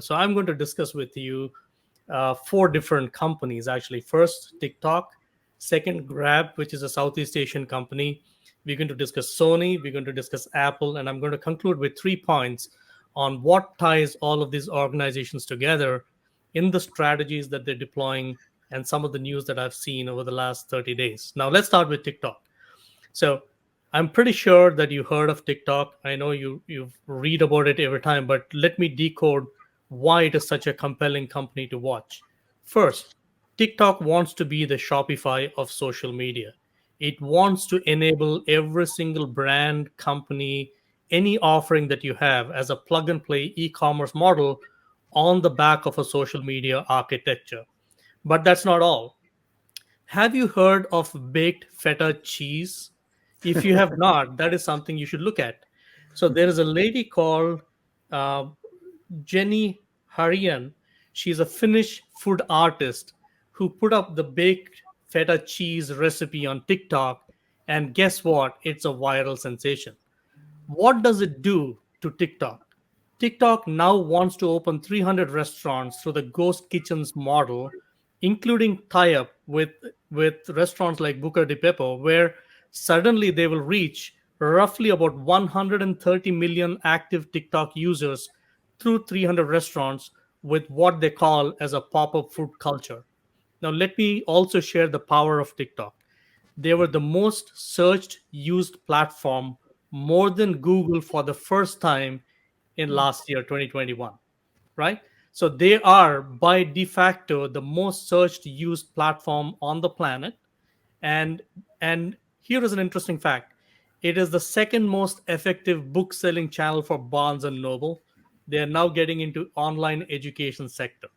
So I'm going to discuss with you four different companies actually. First, TikTok. Second, Grab, which is a Southeast Asian company. We're going to discuss Sony. We're going to discuss Apple. And I'm going to conclude with 3 points on what ties all of these organizations together in the strategies that they're deploying and some of the news that I've seen over the last 30 days. Now, let's start with TikTok. So I'm pretty sure that you heard of TikTok. I know you read about it every time, but let me decode why it is such a compelling company to watch. First, TikTok wants to be the Shopify of social media. It wants to enable every single brand, company, any offering that you have as a plug and play e-commerce model on the back of a social media architecture. But that's not all. Have you heard of baked feta cheese? If you have not, that is something you should look at. So there is a lady called uh, Jenny Harian. She's a Finnish food artist who put up the baked feta cheese recipe on TikTok. And guess what? It's a viral sensation. What does it do to TikTok? TikTok now wants to open 300 restaurants through the ghost kitchens model, including tie-up with restaurants like Buca di Beppo, where suddenly they will reach roughly about 130 million active TikTok users through 300 restaurants with what they call as a pop-up food culture. Now, let me also share the power of TikTok. They were the most searched used platform, more than Google, for the first time in last year 2021, right? So they are by de facto the most searched used platform on the planet. And and here is an interesting fact. It is the second most effective book selling channel for Barnes and Noble. They are now getting into online education sector.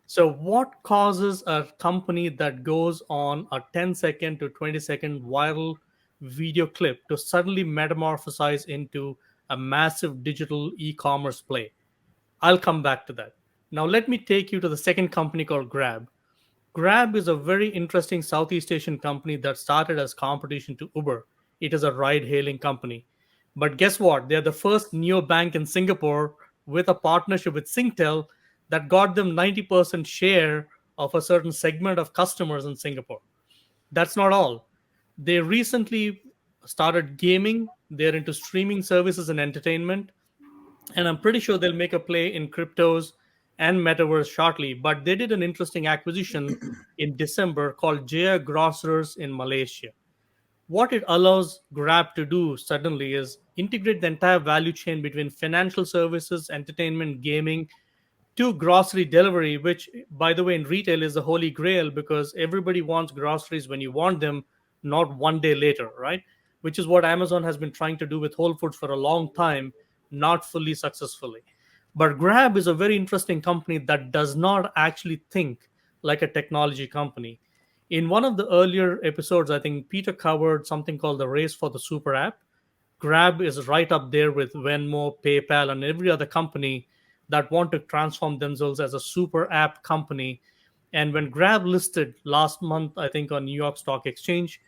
So, what causes a company that goes on a 10-second to 20-second viral video clip to suddenly metamorphosize into a massive digital e commerce play? I'll come back to that. Now, let me take you to the second company called Grab. Grab is a very interesting Southeast Asian company that started as competition to Uber. It is a ride hailing company. But guess what? They're the first neobank in Singapore with a partnership with Singtel that got them 90% share of a certain segment of customers in Singapore. That's not all. They recently started gaming, they're into streaming services and entertainment, and I'm pretty sure they'll make a play in cryptos and metaverse shortly. But they did an interesting acquisition in December called Jaya Grocers in Malaysia. What it allows Grab to do suddenly is integrate the entire value chain between financial services, entertainment, gaming, to grocery delivery, which, by the way, in retail is the holy grail because everybody wants groceries when you want them, not one day later, right? Which is what Amazon has been trying to do with Whole Foods for a long time, not fully successfully. But Grab is a very interesting company that does not actually think like a technology company. In one of the earlier episodes, I think Peter covered something called the race for the super app. Grab is right up there with Venmo, PayPal, and every other company that want to transform themselves as a super app company. And when Grab listed last month, I think on New York Stock Exchange,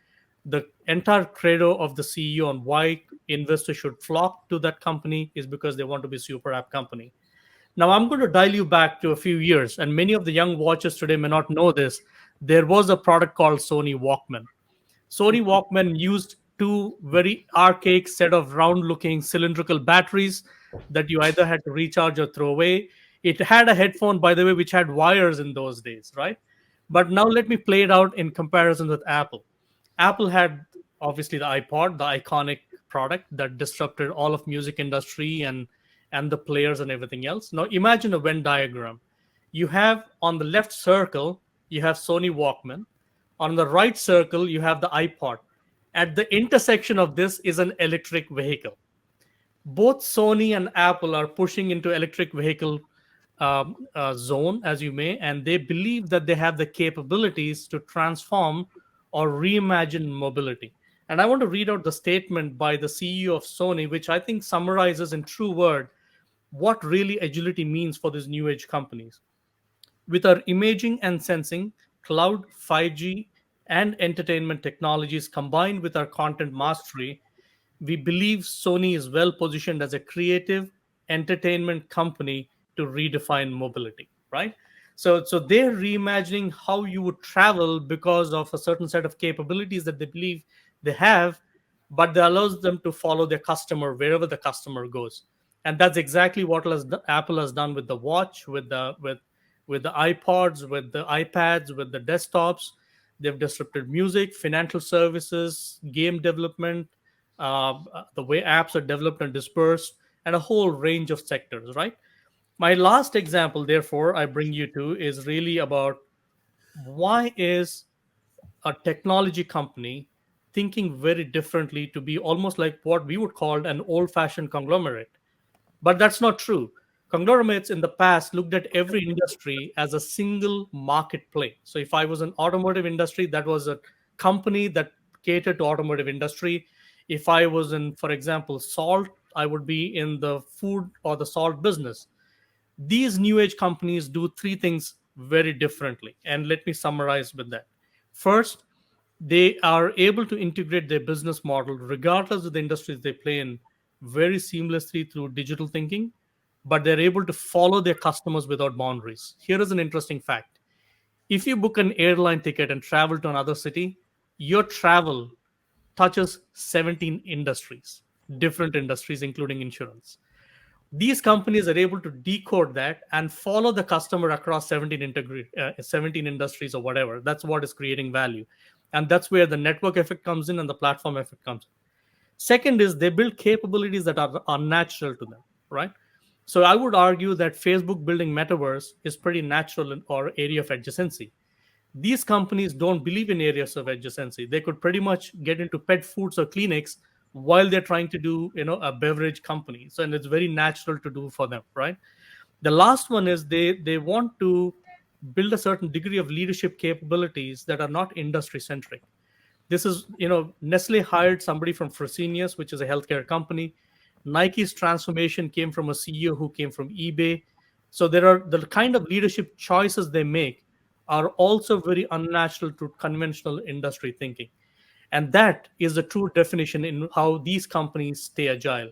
the entire credo of the CEO on why investors should flock to that company is because they want to be a super app company. Now, I'm going to dial you back to a few years, and many of the young watchers today may not know this. There was a product called Sony Walkman. Sony Walkman used two very archaic set of round-looking cylindrical batteries that you either had to recharge or throw away. It had a headphone, by the way, which had wires in those days, right? But now let me play it out in comparison with Apple. Apple had obviously the iPod, the iconic product that disrupted all of music industry and the players and everything else. Now imagine a Venn diagram. You have on the left circle, you have Sony Walkman. On the right circle, you have the iPod. At the intersection of this is an electric vehicle. Both Sony and Apple are pushing into electric vehicle zone, as you may, and they believe that they have the capabilities to transform or reimagine mobility. And I want to read out the statement by the CEO of Sony, which I think summarizes in true word what really agility means for these new age companies. With our imaging and sensing, cloud, 5G, and entertainment technologies combined with our content mastery, we believe Sony is well positioned as a creative entertainment company to redefine mobility, right? So they're reimagining how you would travel because of a certain set of capabilities that they believe they have, but that allows them to follow their customer wherever the customer goes. And that's exactly what Apple has done with the watch, with the iPods, with the iPads, with the desktops. They've disrupted music, financial services, game development, the way apps are developed and dispersed, and a whole range of sectors, right? My last example, therefore, I bring you to is really about why is a technology company thinking very differently to be almost like what we would call an old fashioned conglomerate. But that's not true. Conglomerates in the past looked at every industry as a single market play. So if I was an automotive industry, that was a company that catered to automotive industry. If I was in, for example, salt, I would be in the food or the salt business. These new age companies do three things very differently. And let me summarize with that. First, they are able to integrate their business model, regardless of the industries they play in, very seamlessly through digital thinking, but they're able to follow their customers without boundaries. Here is an interesting fact. If you book an airline ticket and travel to another city, your travel touches 17 industries, different industries, including insurance. These companies are able to decode that and follow the customer across 17 industries or whatever. That's what is creating value. And that's where the network effect comes in and the platform effect comes in. Second is they build capabilities that are unnatural to them, right? So I would argue that Facebook building metaverse is pretty natural or area of adjacency. These companies don't believe in areas of adjacency. They could pretty much get into pet foods or clinics while they're trying to do, a beverage company. So, and it's very natural to do for them, right? The last one is they want to build a certain degree of leadership capabilities that are not industry centric. This is, Nestle hired somebody from Fresenius, which is a healthcare company. Nike's transformation came from a CEO who came from eBay. So there are the kind of leadership choices they make are also very unnatural to conventional industry thinking. And that is the true definition in how these companies stay agile.